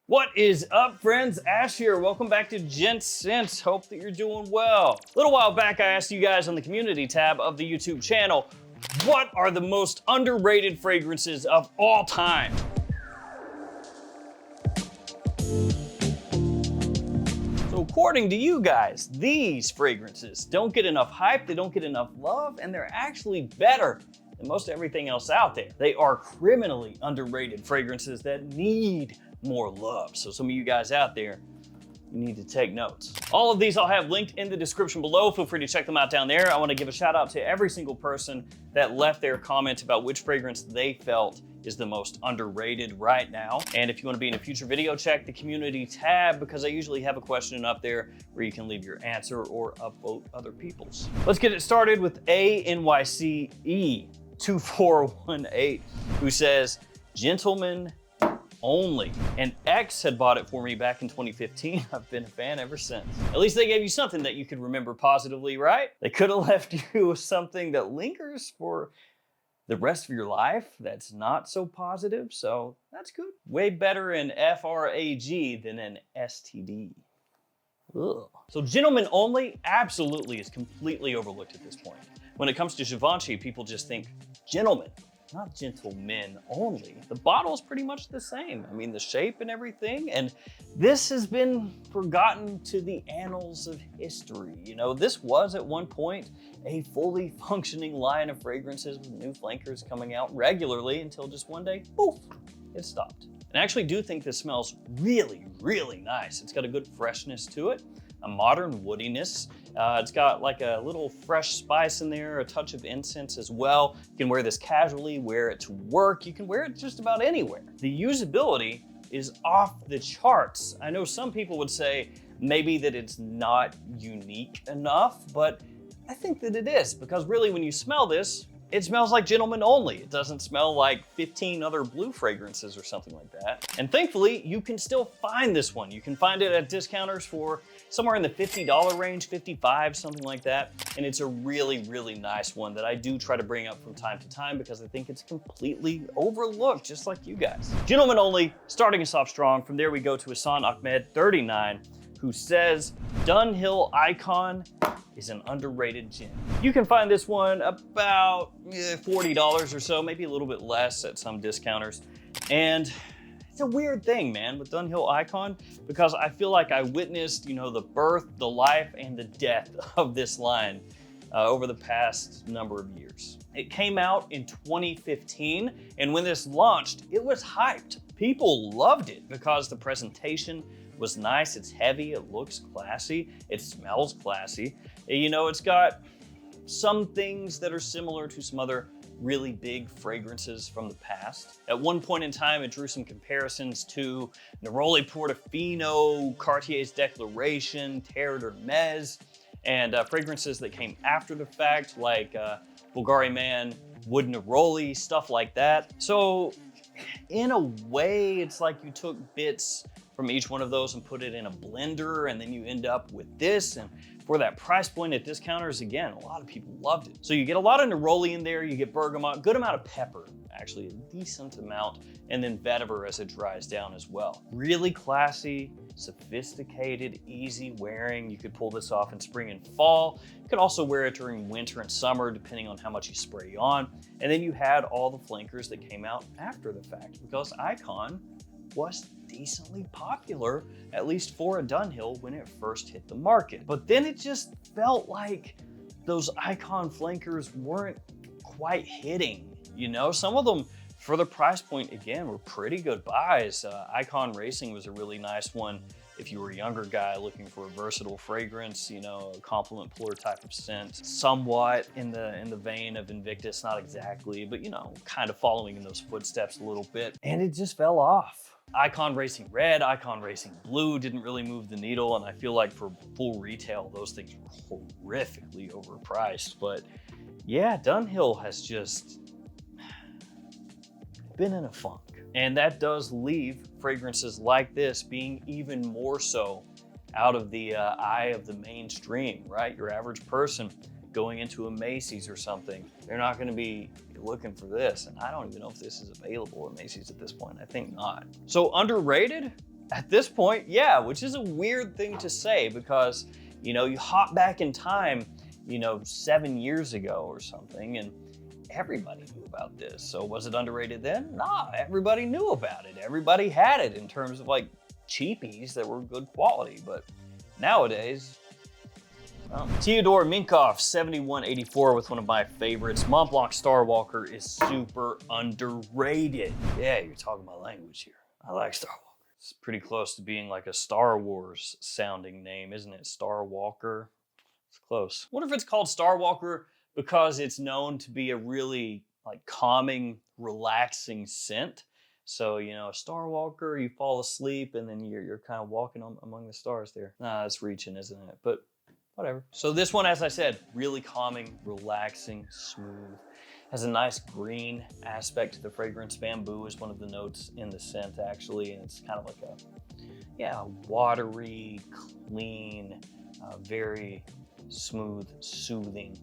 What is up, friends? Ash here. Welcome back to Gents. Hope that you're doing well. A little while back, I asked you guys on the community tab of the YouTube channel, what are the most underrated fragrances of all time? So according to you guys, these fragrances don't get enough hype, they don't get enough love, and they're actually better than most everything else out there. They are criminally underrated fragrances that need more love. So some of you guys out there, you need to take notes. All of these I'll have linked in the description below. Feel free to check them out down there. I want to give a shout out to every single person that left their comment about which fragrance they felt is the most underrated right now. And if you want to be in a future video, check the community tab because I usually have a question up there where you can leave your answer or upvote other people's. Let's get it started with ANYCE2418, who says, "Gentlemen only." An ex had bought it for me back in 2015. I've been a fan ever since. At least they gave you something that you could remember positively, right? They could have left you with something that lingers for the rest of your life that's not so positive, so that's good. Way better in FRAG than an STD. Ugh. So Gentlemen Only absolutely is completely overlooked at this point. When it comes to Givenchy, people just think gentlemen, not gentlemen only. The bottle is pretty much the same. I mean, the shape and everything, and this has been forgotten to the annals of history. You know, this was at one point a fully functioning line of fragrances with new flankers coming out regularly until just one day, poof, it stopped. And I actually do think this smells really, really nice. It's got a good freshness to it, a modern woodiness. It's got like a little fresh spice in there, a touch of incense as well. You can wear this casually, wear it to work. You can wear it just about anywhere. The usability is off the charts. I know some people would say maybe that it's not unique enough, but I think that it is, because really when you smell this, it smells like Gentlemen Only. It doesn't smell like 15 other blue fragrances or something like that. And thankfully, you can still find this one. You can find it at discounters for somewhere in the $50 range, 55, something like that. And it's a really, really nice one that I do try to bring up from time to time because I think it's completely overlooked, just like you guys. Gentlemen Only, starting us off strong. From there we go to Hassan Ahmed 39, who says, Dunhill Icon is an underrated gem. You can find this one about $40 or so, maybe a little bit less at some discounters. And it's a weird thing, man, with Dunhill Icon, because I feel like I witnessed, you know, the birth, the life, and the death of this line over the past number of years. It came out in 2015, and when this launched, it was hyped. People loved it because the presentation was nice, it's heavy, it looks classy, it smells classy. You know, it's got some things that are similar to some other really big fragrances from the past. At one point in time, it drew some comparisons to Neroli Portofino, Cartier's Declaration, Terre d'Hermès, and fragrances that came after the fact, like Bulgari Man, Wood Neroli, stuff like that. So in a way, it's like you took bits from each one of those and put it in a blender, and then you end up with this. And for that price point at discounters, again, a lot of people loved it. So you get a lot of neroli in there, you get bergamot, good amount of pepper, actually a decent amount, and then vetiver as it dries down as well. Really classy, sophisticated, easy wearing. You could pull this off in spring and fall. You could also wear it during winter and summer, depending on how much you spray on. And then you had all the flankers that came out after the fact, because Icon was decently popular, at least for a Dunhill, when it first hit the market. But then it just felt like those Icon flankers weren't quite hitting, you know? Some of them, for the price point, again, were pretty good buys. Icon Racing was a really nice one if you were a younger guy looking for a versatile fragrance, you know, a compliment puller type of scent, somewhat in the vein of Invictus, not exactly, but you know, kind of following in those footsteps a little bit. And it just fell off. Icon Racing Red, Icon Racing Blue didn't really move the needle, and I feel like for full retail, those things were horrifically overpriced. But yeah, Dunhill has just been in a funk. And that does leave fragrances like this being even more so out of the eye of the mainstream, right? Your average person going into a Macy's or something, they're not gonna be looking for this. And I don't even know if this is available at Macy's at this point. I think not. So underrated? At this point, yeah, which is a weird thing to say because, you know, you hop back in time, you know, 7 years ago or something, and everybody knew about this. So was it underrated then? Nah, everybody knew about it. Everybody had it in terms of like cheapies that were good quality, but nowadays, well. Theodore Minkoff 7184 with one of my favorites. Mont Blanc Starwalker is super underrated. Yeah, you're talking my language here. I like Starwalker. It's pretty close to being like a Star Wars sounding name, isn't it? Starwalker. It's close. What if it's called Starwalker because it's known to be a really like calming, relaxing scent? So, you know, a Starwalker, you fall asleep and then you're kind of walking among the stars there. Nah, it's reaching, isn't it? But whatever. So this one, as I said, really calming, relaxing, smooth. Has a nice green aspect to the fragrance. Bamboo is one of the notes in the scent, actually, and it's kind of like a, watery, clean, very smooth, soothing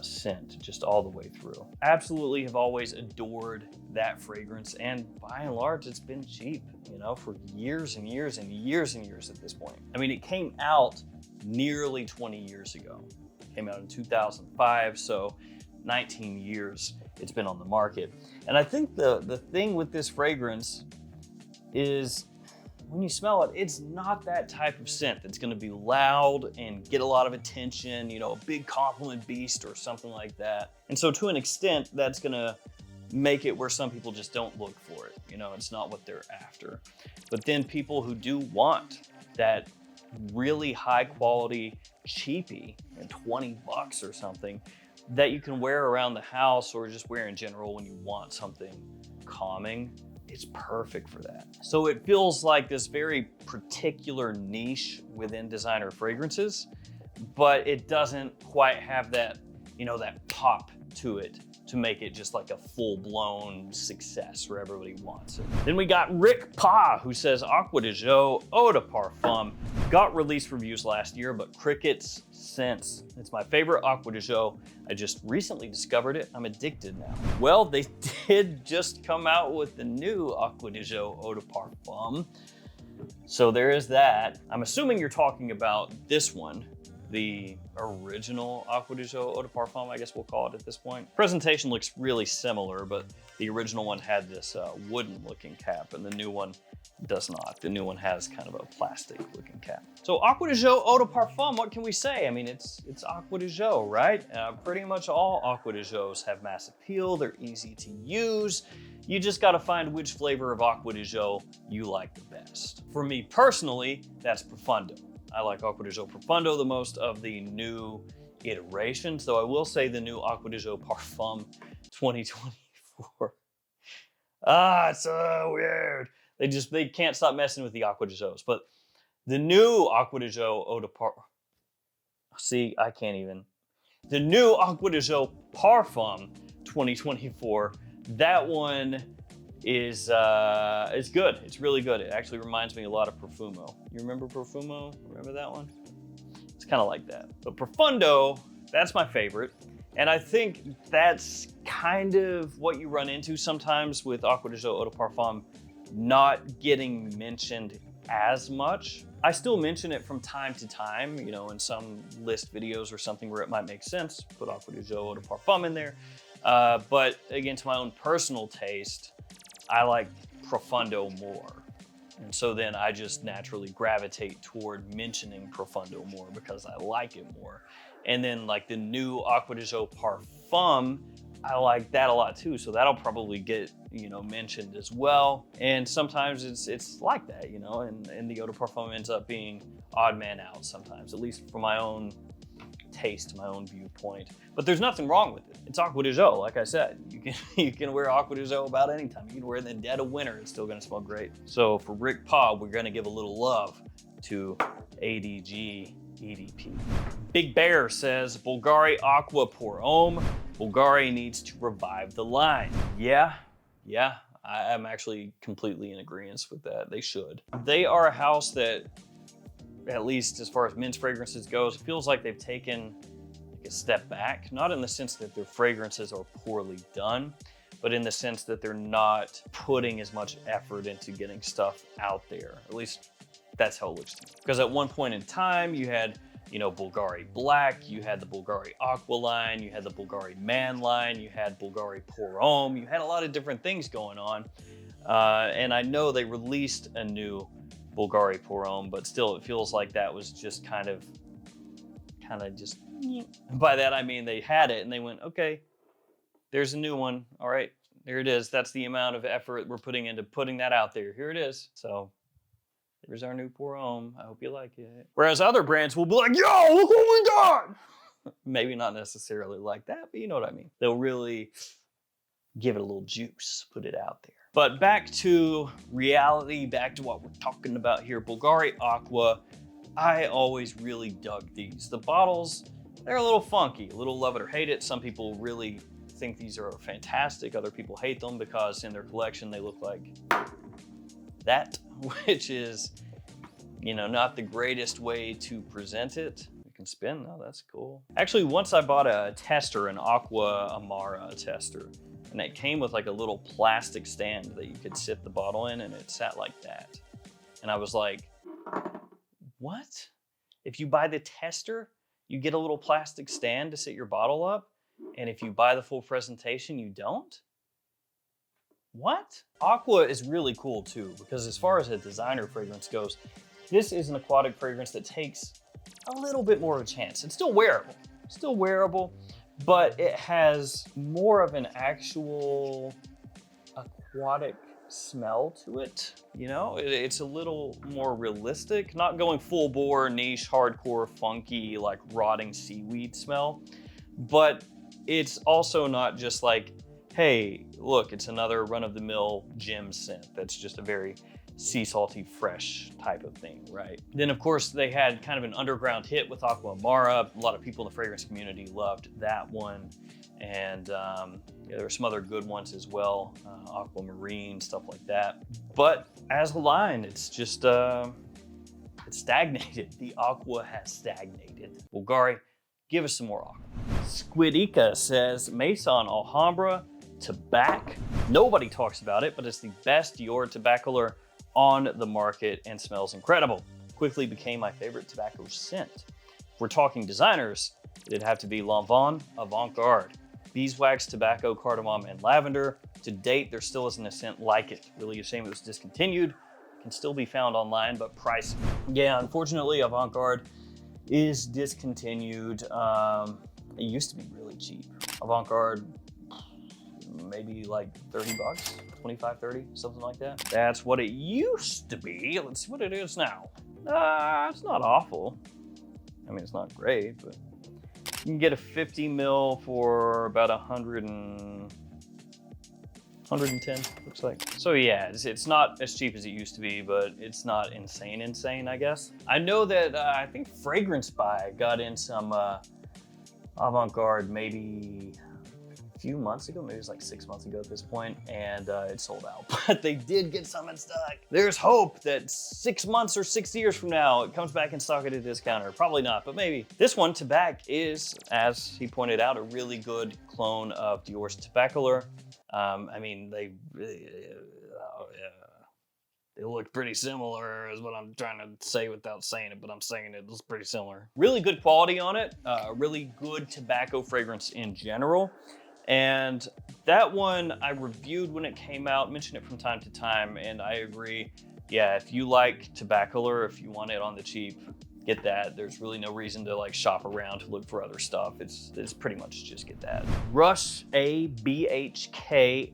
scent, just all the way through. Absolutely have always adored that fragrance, and by and large, it's been cheap, you know, for years and years and years and years at this point. I mean, it came out nearly 20 years ago. It came out in 2005, so 19 years it's been on the market. And I think the thing with this fragrance is when you smell it, it's not that type of scent that's gonna be loud and get a lot of attention, you know, a big compliment beast or something like that. And so to an extent, that's gonna make it where some people just don't look for it. You know, it's not what they're after. But then people who do want that really high quality cheapie and 20 bucks or something that you can wear around the house or just wear in general when you want something calming, it's perfect for that. So it feels like this very particular niche within designer fragrances, but it doesn't quite have that, you know, that pop to it to make it just like a full-blown success where everybody wants it. Then we got Rick Pa, who says Aqua Deo Eau de Parfum got release reviews last year, but crickets since. It's my favorite Aqua Deo. I just recently discovered it. I'm addicted now. Well, they did just come out with the new Aqua Deo Eau de Parfum. So there is that. I'm assuming you're talking about this one, the original Aqua Deo Eau de Parfum, I guess we'll call it at this point. Presentation looks really similar, but the original one had this wooden looking cap and the new one does not. The new one has kind of a plastic looking cap. So Aqua Deo Eau de Parfum, what can we say? I mean, it's Aqua Deo, right? Pretty much all Aqua Deos have mass appeal. They're easy to use. You just gotta find which flavor of Aqua Deo you like the best. For me personally, that's Profundo. I like Aqua Deo Profundo the most of the new iterations, though I will say the new Aqua Deo Parfum 2024. It's so weird. They can't stop messing with the Aqua Deos. But the new Aqua Deo Eau de Parfum, see, I can't even. The new Aqua Deo Parfum 2024, that one is good. It's really good. It actually reminds me a lot of Profumo. You remember Profumo? Remember that one? It's kind of like that. But Profundo, that's my favorite. And I think that's kind of what you run into sometimes with Aqua Deo Eau de Parfum not getting mentioned as much. I still mention it from time to time, you know, in some list videos or something where it might make sense, put Aqua Deo Eau de Parfum in there. But again, to my own personal taste, I like Profundo more. And so then I just naturally gravitate toward mentioning Profundo more because I like it more. And then like the new Aqua Deo Parfum, I like that a lot too. So that'll probably get, you know, mentioned as well. And sometimes it's like that, you know, and the Eau de Parfum ends up being odd man out sometimes, at least for my own taste, my own viewpoint. But there's nothing wrong with it. It's Aqua Deo, like I said. You can wear Aqua Deo about any time. You can wear it in the dead of winter, it's still gonna smell great. So for Rick Pa, we're gonna give a little love to ADG EDP. Big Bear says, Bulgari Aqua pour homme. Bulgari needs to revive the line. Yeah, I'm actually completely in agreement with that. They should. They are a house that, at least as far as men's fragrances goes, it feels like they've taken like a step back, not in the sense that their fragrances are poorly done, but in the sense that they're not putting as much effort into getting stuff out there. At least that's how it looks to me. Because at one point in time, you had, you know, Bulgari Black, you had the Bulgari Aqua line, you had the Bulgari Man line, you had Bulgari Pour Homme, you had a lot of different things going on. And I know they released a new Bulgari Pour Homme, but still it feels like that was just kind of just, by that I mean they had it and they went, okay, there's a new one. All right, there it is. That's the amount of effort we're putting into putting that out there. Here it is. So there's our new Pour Homme. I hope you like it. Whereas other brands will be like, yo, look what we got. Maybe not necessarily like that, but you know what I mean. They'll really give it a little juice, put it out there. But back to reality, back to what we're talking about here. Bulgari Aqua, I always really dug these. The bottles, they're a little funky, a little love it or hate it. Some people really think these are fantastic. Other people hate them because in their collection they look like that, which is, you know, not the greatest way to present it. You can spin though, that's cool. Actually, once I bought a tester, an Aqua Amara tester, and it came with like a little plastic stand that you could sit the bottle in, and it sat like that. And I was like, what? If you buy the tester, you get a little plastic stand to sit your bottle up, and if you buy the full presentation, you don't? What? Aqua is really cool too, because as far as a designer fragrance goes, this is an aquatic fragrance that takes a little bit more of a chance. It's still wearable, but it has more of an actual aquatic smell to it. You know, it's a little more realistic, not going full bore, niche, hardcore, funky, like rotting seaweed smell, but it's also not just like, hey, look, it's another run-of-the-mill gem scent. That's just a very sea salty, fresh type of thing, right? Then of course they had kind of an underground hit with Aqua Amara. A lot of people in the fragrance community loved that one. And yeah, there were some other good ones as well, Aquamarine, stuff like that. But as a line, it's just, it's stagnated. The Aqua has stagnated. Bulgari, give us some more Aqua. Squidica says, Maison Alhambra Tobac. Nobody talks about it, but it's the best Dior Tobac on the market and smells incredible. Quickly became my favorite tobacco scent. If we're talking designers, it'd have to be Lanvin Avant Garde. Beeswax, tobacco, cardamom, and lavender. To date, there still isn't a scent like it. Really a shame it was discontinued. Can still be found online, but pricey. Yeah, unfortunately, Avant Garde is discontinued. It used to be really cheap. Avant Garde, maybe like 30 bucks, 25, 30, something like that. That's what it used to be. Let's see what it is now. It's not awful. I mean, it's not great, but you can get a 50 mil for about 110, looks like. So yeah, it's not as cheap as it used to be, but it's not insane, I guess. I know that I think Fragrance Buy got in some Avant Garde maybe a few months ago, maybe it was like 6 months ago at this point, and it sold out. But they did get some in stock. There's hope that 6 months or 6 years from now, it comes back in stock at a discount, or probably not, but maybe. This one, Tobac, is, as he pointed out, a really good clone of Dior's Tobac Coler. I mean, they look pretty similar is what I'm trying to say without saying it, but I'm saying it looks pretty similar. Really good quality on it, really good tobacco fragrance in general. And that one I reviewed when it came out, mentioned it from time to time, and I agree. Yeah, if you like Tobac Coler, if you want it on the cheap, get that. There's really no reason to like shop around to look for other stuff. It's pretty much just get that. Rush ABHK8.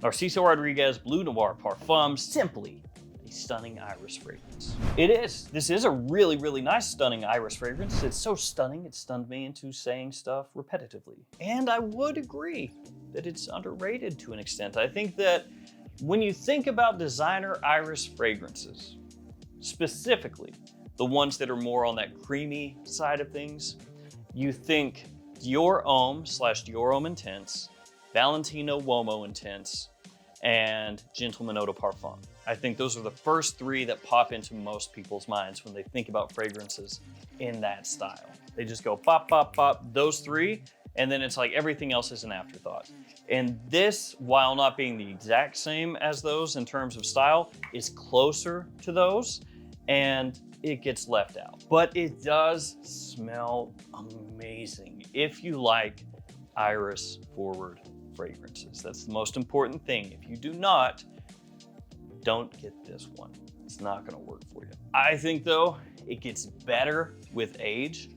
Narciso Rodriguez Blue Noir Parfum, simply a stunning iris fragrance. It is. This is a really, really nice stunning iris fragrance. It's so stunning, it stunned me into saying stuff repetitively. And I would agree that it's underrated to an extent. I think that when you think about designer iris fragrances, specifically the ones that are more on that creamy side of things, you think Dior Homme / Dior Homme Intense, Valentino Wo Intense, and Gentleman Eau de Parfum. I think those are the first three that pop into most people's minds when they think about fragrances in that style. They just go pop, pop, pop, those three, and then it's like everything else is an afterthought. And this, while not being the exact same as those in terms of style, is closer to those, and it gets left out. But it does smell amazing if you like iris forward fragrances. That's the most important thing. If you do not, don't get this one. It's not gonna work for you. I think though, it gets better with age.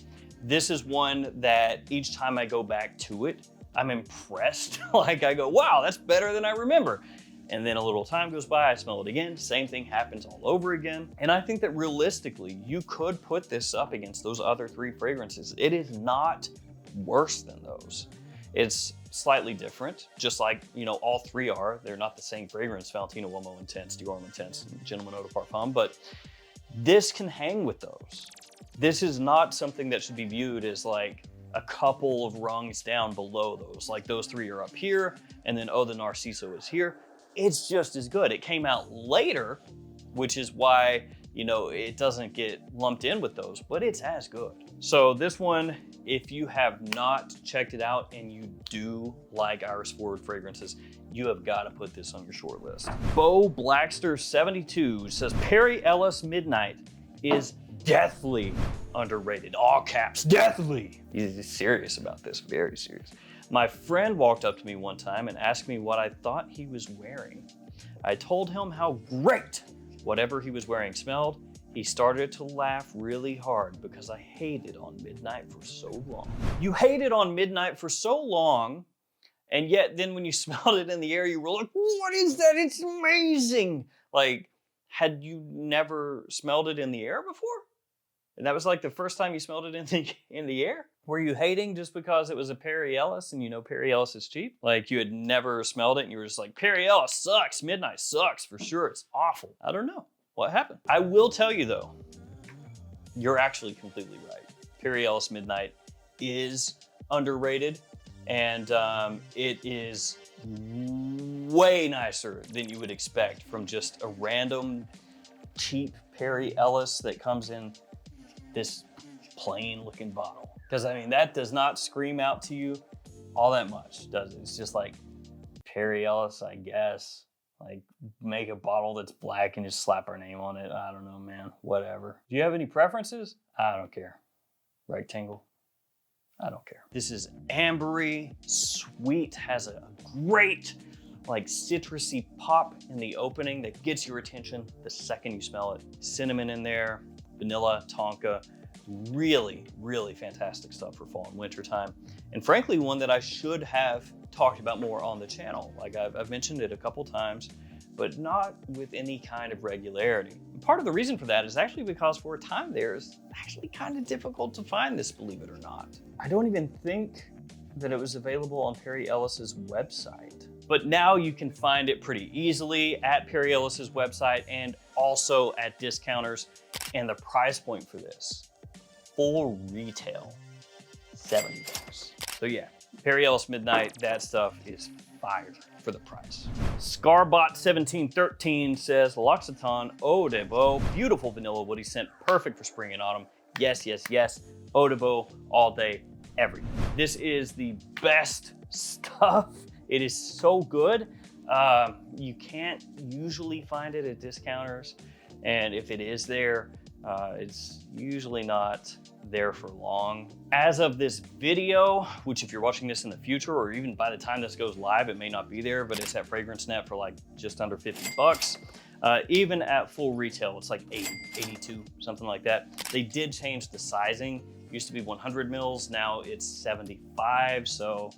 This is one that each time I go back to it, I'm impressed. Like I go, wow, that's better than I remember. And then a little time goes by, I smell it again, same thing happens all over again. And I think that realistically, you could put this up against those other 3 fragrances. It is not worse than those. It's slightly different, just like, you know, all 3 are. They're not the same fragrance, Valentino Wo Intense, Dior Intense, and Gentleman Eau de Parfum, but this can hang with those. This is not something that should be viewed as like a couple of rungs down below those. Like those 3 are up here, and then Eau de Narciso is here. It's just as good. It came out later, which is why, you know, it doesn't get lumped in with those, but it's as good. So this one, if you have not checked it out and you do like iris forward fragrances, you have got to put this on your short list. Bo Blackster 72 says Perry Ellis Midnight is deathly underrated. All caps, deathly. He's serious about this, very serious. My friend walked up to me one time and asked me what I thought he was wearing. I told him how great whatever he was wearing smelled. He started to laugh really hard because I hated on Midnight for so long. You hated on Midnight for so long, and yet then when you smelled it in the air, you were like, what is that? It's amazing. Like, had you never smelled it in the air before? And that was like the first time you smelled it in the air? Were you hating just because it was a Perry Ellis and you know Perry Ellis is cheap? Like you had never smelled it and you were just like, Perry Ellis sucks, Midnight sucks for sure, it's awful. I don't know what happened. I will tell you though, you're actually completely right. Perry Ellis Midnight is underrated, and it is way nicer than you would expect from just a random cheap Perry Ellis that comes in this plain looking bottle. Because I mean, that does not scream out to you all that much, does it? It's just like Perry Ellis, I guess. Like make a bottle that's black and just slap our name on it. I don't know, man, whatever. Do you have any preferences? I don't care. Rectangle, I don't care. This is ambery, sweet, has a great like citrusy pop in the opening that gets your attention the second you smell it. Cinnamon in there, vanilla, tonka, really, really fantastic stuff for fall and winter time. And frankly, one that I should have talked about more on the channel. Like I've mentioned it a couple times, but not with any kind of regularity. And part of the reason for that is actually because for a time there, it's actually kind of difficult to find this, believe it or not. I don't even think that it was available on Perry Ellis's website. But now you can find it pretty easily at Perry Ellis's website and also at discounters. And the price point for this, full retail, $70. So yeah, Perry Ellis Midnight, that stuff is fire for the price. Scarbot1713 says, L'Occitane Eau de Deo, beautiful vanilla woody scent, perfect for spring and autumn. Yes, yes, yes, Eau de Deo all day, every day. This is the best stuff. It is so good. You can't usually find it at discounters. And if it is there, it's usually not there for long. As of this video, which if you're watching this in the future, or even by the time this goes live, it may not be there, but it's at FragranceNet for like just under 50 bucks. Even at full retail, it's like 80, 82, something like that. They did change the sizing. It used to be 100 mils, now it's 75, so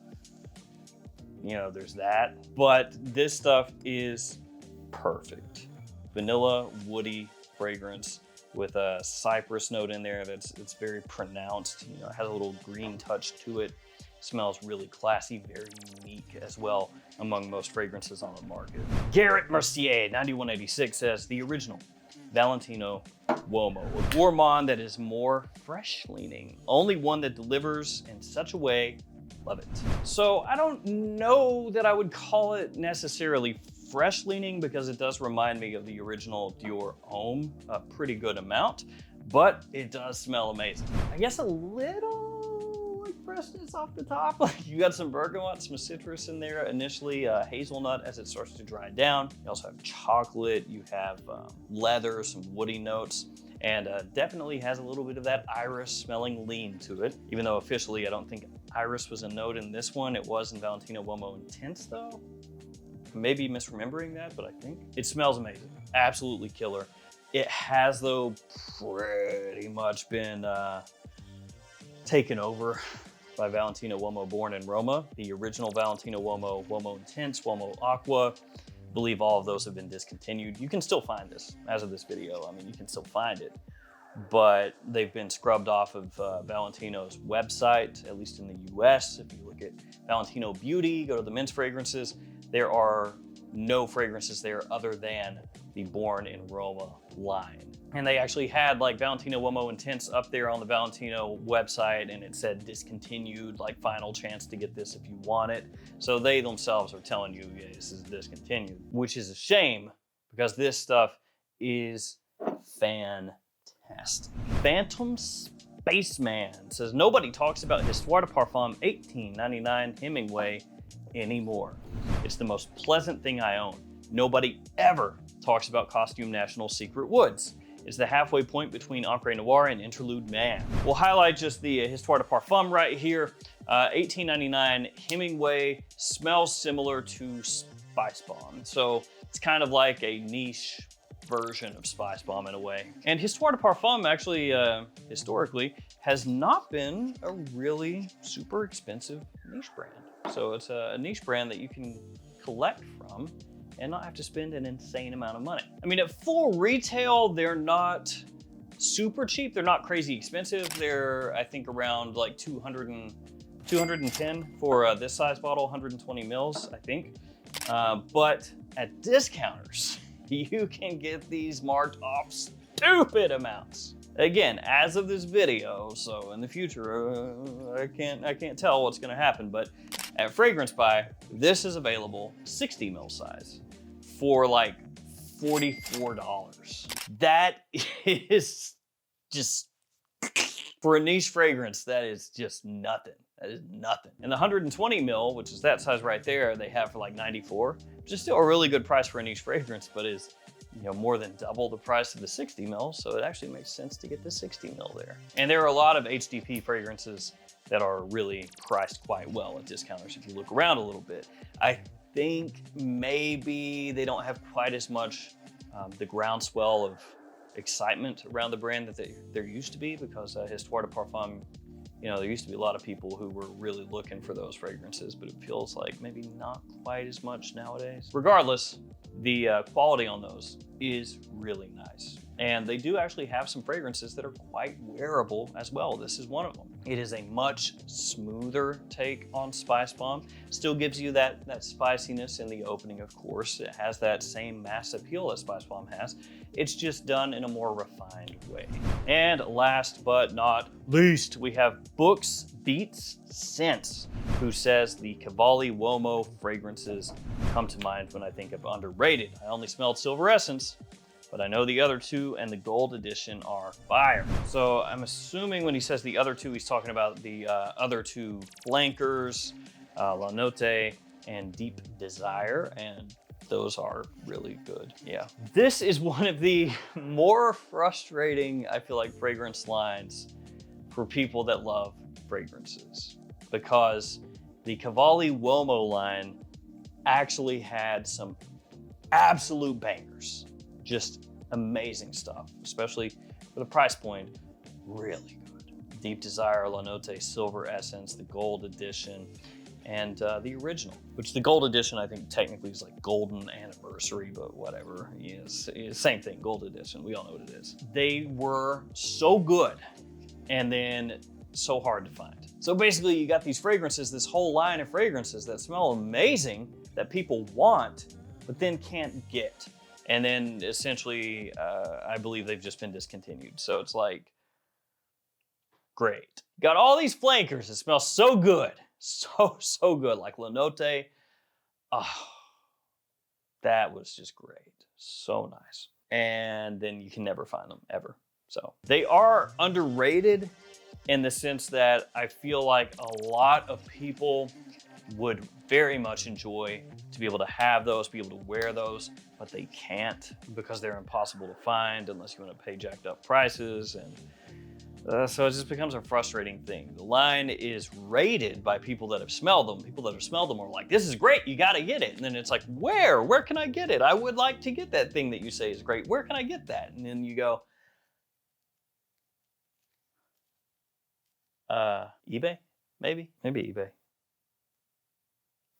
you know, there's that. But this stuff is perfect. Vanilla, woody fragrance with a cypress note in there it's very pronounced. You know, it has a little green touch to it. Smells really classy, very unique as well among most fragrances on the market. Garrett Mercier 9186 says the original Valentino Wo, a gourmand that is more fresh leaning, only one that delivers in such a way. Love it. So I don't know that I would call it necessarily fresh leaning because it does remind me of the original Dior Homme a pretty good amount, but it does smell amazing. I guess a little like freshness off the top. Like you got some bergamot, some citrus in there initially, hazelnut as it starts to dry down. You also have chocolate, you have leather, some woody notes, and definitely has a little bit of that iris smelling lean to it. Even though officially I don't think iris was a note in this one, it was in Valentino Wo Intense though. Maybe misremembering that, but I think it smells amazing. Absolutely killer. It has though pretty much been taken over by Valentino Wo Born in Roma. The original Valentino Wo Intense, Wo Aqua. I believe all of those have been discontinued. You can still find this as of this video. I mean, you can still find it, but they've been scrubbed off of Valentino's website, at least in the US. If you look at Valentino Beauty, go to the men's fragrances, there are no fragrances there other than the Born in Roma line. And they actually had like Valentino Wo Intense up there on the Valentino website, and it said discontinued, like final chance to get this if you want it. So they themselves are telling you, yeah, this is discontinued, which is a shame because this stuff is fantastic. Phantom Spaceman says, nobody talks about Histoire de Parfum 1899 Hemingway anymore. It's the most pleasant thing I own. Nobody ever talks about Costume National Secret Woods. It's the halfway point between Encre Noire and Interlude Man. We'll highlight just the Histoire de Parfum right here. 1899 Hemingway smells similar to Spice Bomb. So it's kind of like a niche version of Spice Bomb in a way. And Histoire de Parfum actually, historically, has not been a really super expensive niche brand. So it's a niche brand that you can collect from and not have to spend an insane amount of money. I mean, at full retail, they're not super cheap. They're not crazy expensive. They're, I think, around like 210 for this size bottle, 120 mils, I think. But at discounters, you can get these marked off stupid amounts. Again, as of this video, so in the future, I can't tell what's gonna happen, but at Fragrance Buy, this is available 60 ml size for like $44. That is just, for a niche fragrance, that is just nothing. That is nothing. And the 120 ml, which is that size right there, they have for like 94, which is still a really good price for a niche fragrance, but is, you know, more than double the price of the 60 ml, so it actually makes sense to get the 60 ml there. And there are a lot of HDP fragrances that are really priced quite well at discounters if you look around a little bit. I think maybe they don't have quite as much the groundswell of excitement around the brand that there used to be, because Histoire de Parfum, you know, there used to be a lot of people who were really looking for those fragrances, but it feels like maybe not quite as much nowadays. Regardless, the quality on those is really nice. And they do actually have some fragrances that are quite wearable as well. This is one of them. It is a much smoother take on Spice Bomb. Still gives you that spiciness in the opening, of course. It has that same mass appeal that Spice Bomb has. It's just done in a more refined way. And last but not least, we have Books Beats Scents, who says the Cavalli Uomo fragrances come to mind when I think of underrated. I only smelled Silver Essence, but I know the other two and the gold edition are fire. So I'm assuming when he says the other two, he's talking about the other two flankers, La Notte and Deep Desire, and those are really good. Yeah. This is one of the more frustrating, I feel like, fragrance lines for people that love fragrances, because the Cavalli Uomo line actually had some absolute bangers. Just amazing stuff, especially for the price point, really good. Deep Desire, La Notte, Silver Essence, the Gold Edition, and the original, which the Gold Edition I think technically is like Golden Anniversary, but whatever. Yes, same thing, Gold Edition, we all know what it is. They were so good and then so hard to find. So basically you got these fragrances, this whole line of fragrances that smell amazing that people want, but then can't get. And then essentially, I believe they've just been discontinued. So it's like, great. Got all these flankers that smell so good. So good. Like La Notte. Oh, that was just great. So nice. And then you can never find them, ever. So they are underrated in the sense that I feel like a lot of people would very much enjoy to be able to have those, be able to wear those, but they can't because they're impossible to find unless you want to pay jacked up prices. And so it just becomes a frustrating thing. The line is rated by people that have smelled them. People that have smelled them are like, this is great, you gotta get it. And then it's like, where can I get it? I would like to get that thing that you say is great. Where can I get that? And then you go, eBay, maybe eBay.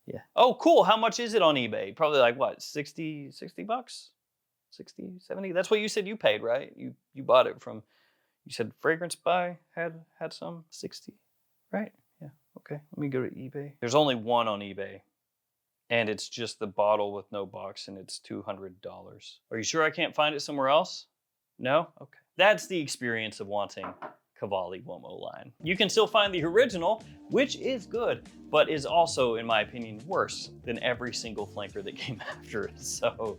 Yeah. Oh, cool. How much is it on eBay? Probably like what, 60 bucks? 60, 70? That's what you said you paid, right? You bought it from, you said Fragrance Buy had some 60, right? Yeah. Okay. Let me go to eBay. There's only one on eBay, and it's just the bottle with no box, and it's $200. Are you sure I can't find it somewhere else? No? Okay. That's the experience of wanting Cavalli Uomo line. You can still find the original, which is good, but is also, in my opinion, worse than every single flanker that came after it. So,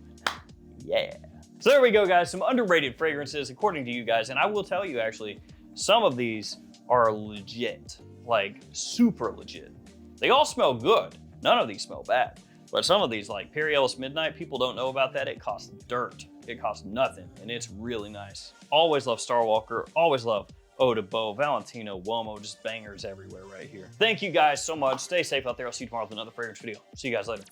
yeah. So there we go, guys. Some underrated fragrances, according to you guys. And I will tell you, actually, some of these are legit, like super legit. They all smell good. None of these smell bad. But some of these, like Perry Ellis Midnight, people don't know about that. It costs dirt. It costs nothing, and it's really nice. Always love Starwalker. Always love Eau de Beau, Valentino, Uomo, just bangers everywhere right here. Thank you guys so much. Stay safe out there. I'll see you tomorrow with another fragrance video. See you guys later.